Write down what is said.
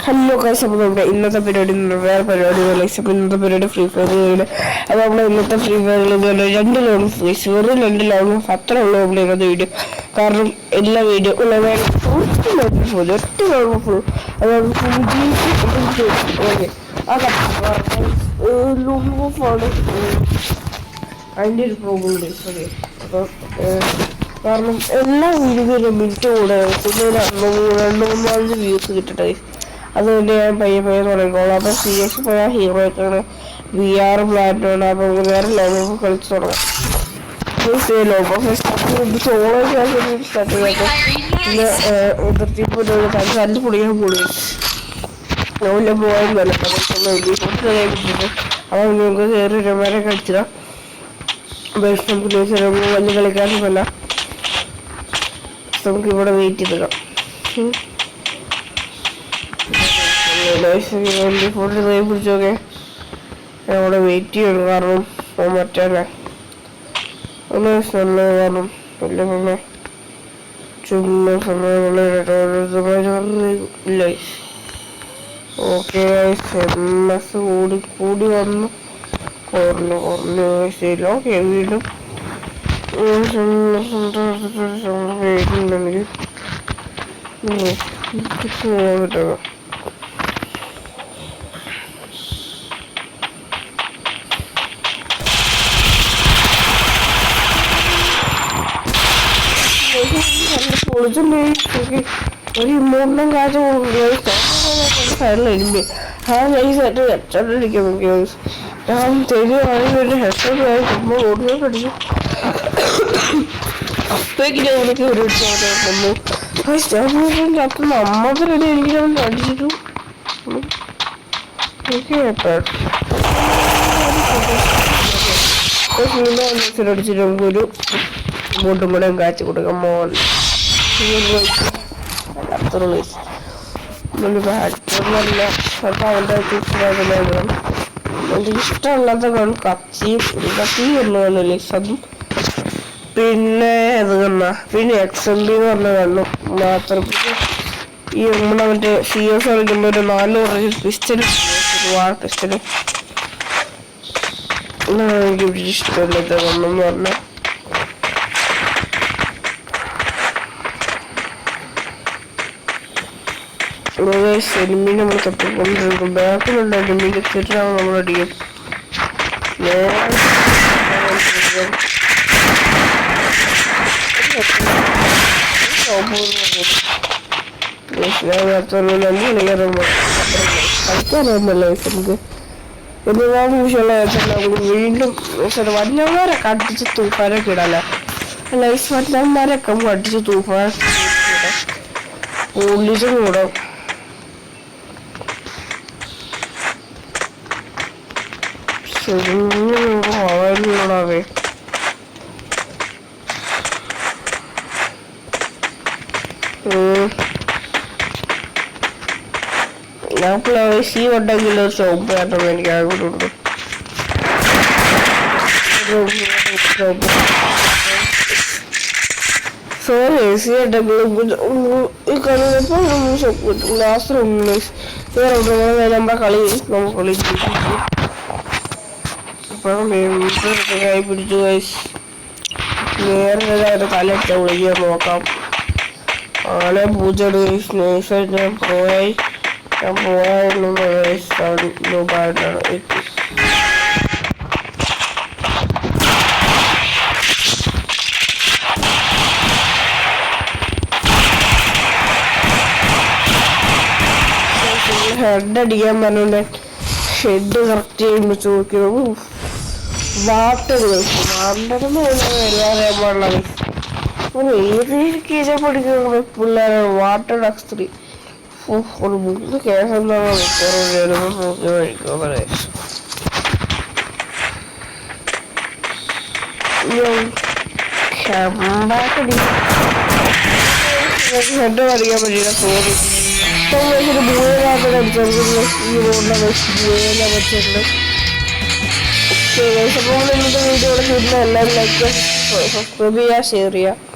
Hello guys, അപ്പോൾ നമ്മുടെ ഇന്നത്തെ പരിപാടി വേറെ പരിപാടികൾ. അപ്പോൾ ഇന്നത്തെ പരിപാടി ഫ്രീ ഫയർ. അപ്പോൾ നമ്മൾ ഇന്നത്തെ ഫ്രീ ഫയറിൽ ഇതുപോലെ 2 ലോൺ ഫീസ് വെറും 2 ലോൺ അത്ര ഉള്ളൂ നമ്മൾ ഇന്നത്തെ വീഡിയോ. കാരണം എല്ലാ വീഡിയോ ഒറ്റ ലോൺ ഫുൾ അതായത് അതിൻ്റെ ഒരു പ്രോബ്ലം ഉണ്ട്. ഓക്കെ, അപ്പോൾ കാരണം എല്ലാ വീഡിയോയിലും മിനിറ്റ് കൂടെ പിന്നെ 2-3 വ്യൂസ് കിട്ടട്ടെ. അതുകൊണ്ട് ഞാൻ പയ്യെ തുടങ്ങിക്കോളാം. അപ്പോൾ CS പോയ ഹീറോയ്ക്കാണ് VR പ്ലാറ്റാണ്. അപ്പോൾ വേറെ ലോകമൊക്കെ കളിച്ച് തുടങ്ങാം. സോളോ സ്റ്റാർട്ട് ചെയ്യാം. പിന്നെ തല്ല് പൊടിയാൻ കൂടുതൽ നോവില്ല പോകാൻ നല്ല അപ്പോൾ നിങ്ങൾക്ക് കയറി രമാരെ കളിച്ചിടാം. നമുക്ക് വലിയ കളിക്കാനൊന്നുമല്ല, നമുക്ക് ഇവിടെ വെയിറ്റ് ചെയ്തിടാം. പിടിച്ചോക്കെ അവിടെ വെയിറ്റ് ചെയ്യണം. കാരണം മറ്റേ കാരണം പിന്നെ ചുമ്മാ സമയമില്ല. ഓക്കെ, MS കൂടി വന്നു കുറഞ്ഞു ശരി. ഓക്കെ, വീണ്ടും കിട്ടുക. ഒരു 3 കാഴ്ച സൈഡിലെനിക്ക് നൈസായിട്ട് ഹെഡ്ഷോട്ടടിക്കാൻ നോക്കിയ ഞാൻ തെരുവാണെങ്കിൽ ഹെഡ്ഷോട്ട് ആയി ചുമ്മാ ഓടിയൊക്കെ അടിക്കും. അപ്പോഴേക്ക് ഞങ്ങൾക്ക് ഒരു വന്നു അപ്പം നമ്മൾക്ക് എനിക്ക് അടിച്ചിട്ടു. അടിച്ചിട്ട് നമുക്കൊരു ബോട്ടും കൂടെ കാച്ചു കൊടുക്കാം. മോൻ അത്ര അവൻ്റെ ഇഷ്ടമുള്ളത് കത്തിയൊന്നുമല്ലോ അതും. പിന്നെ അത് പിന്നെ XMB എന്ന് പറഞ്ഞ കണ്ണു മാത്രം. ഈ നമ്മളെ മറ്റേ CS കളിക്കുമ്പോൾ ഒരു 4 പിസ്റ്റൽ വാൾ പിസ്റ്റൽ എനിക്ക് ഇഷ്ടമുള്ളത് കണ്ണെന്ന് പറഞ്ഞാൽ. എനിമി നമ്മൾ തപ്പിക്കൊണ്ടിരിക്കും. ബാക്കിലുള്ള എനിമി വെച്ചിട്ടാണ് നമ്മളടിക്കും. കളിക്കാറില്ല നമുക്ക് ഒരുപാട് വിഷയമുള്ള വീണ്ടും വല്ലവന്മാരൊക്കെ അടിച്ച് തൂഫാനൊക്കെ ഇടാല്ലേ. ലൈഫ് വല്ലവന്മാരൊക്കെ അടിച്ച് തൂഫാൻ പോലീസും കൂടെ. ശരിയാവേ ഞാൻ സി ഉണ്ടെങ്കിൽ ഷോപ്പ് കാട്ടും എനിക്ക് ആഗ്രഹമുണ്ട്. സോറി സി ഉണ്ടെങ്കിൽ ഈ കളിയപ്പോൾ ഷോപ്പ് കിട്ടും. ലാസ്റ്റ് വേറെ നമ്മുടെ കളി നമുക്ക് കളി കൈ പിടിച്ചു. വേറെ ഏതായിട്ട് തലയിട്ട് വിളിക്കാൻ നോക്കാം. ആളെ പൂജയുടെ സ്നേഹിച്ചായിട്ട് ഞാൻ പോയായിരുന്നു. രൂപമായിട്ടാണ് ഹെഡ് അടിക്കാൻ പറഞ്ഞ ഹെഡ് കറക്റ്റ് ചെയ്യുമ്പോൾ ചോദിക്കുന്നു. വാട്ടർ എല്ലാവരെയും പാടില്ല. ഏത് കേജ പഠിക്കുന്ന പിള്ളേരാണ് വാട്ടർ ഡക്സ്ത്രീ. ഒരു 3 കേസ് എന്താണ് ഹെഡ് പഠിക്കാൻ പറ്റില്ല. സോറി അടിച്ചിട്ടുണ്ട്. ഓക്കെ, ഇന്നത്തെ വീഡിയോ എല്ലാവരും ലൈക്ക് ചെയ്യുക, സബ്സ്ക്രൈബ് ചെയ്യുക, ഷെയർ ചെയ്യുക.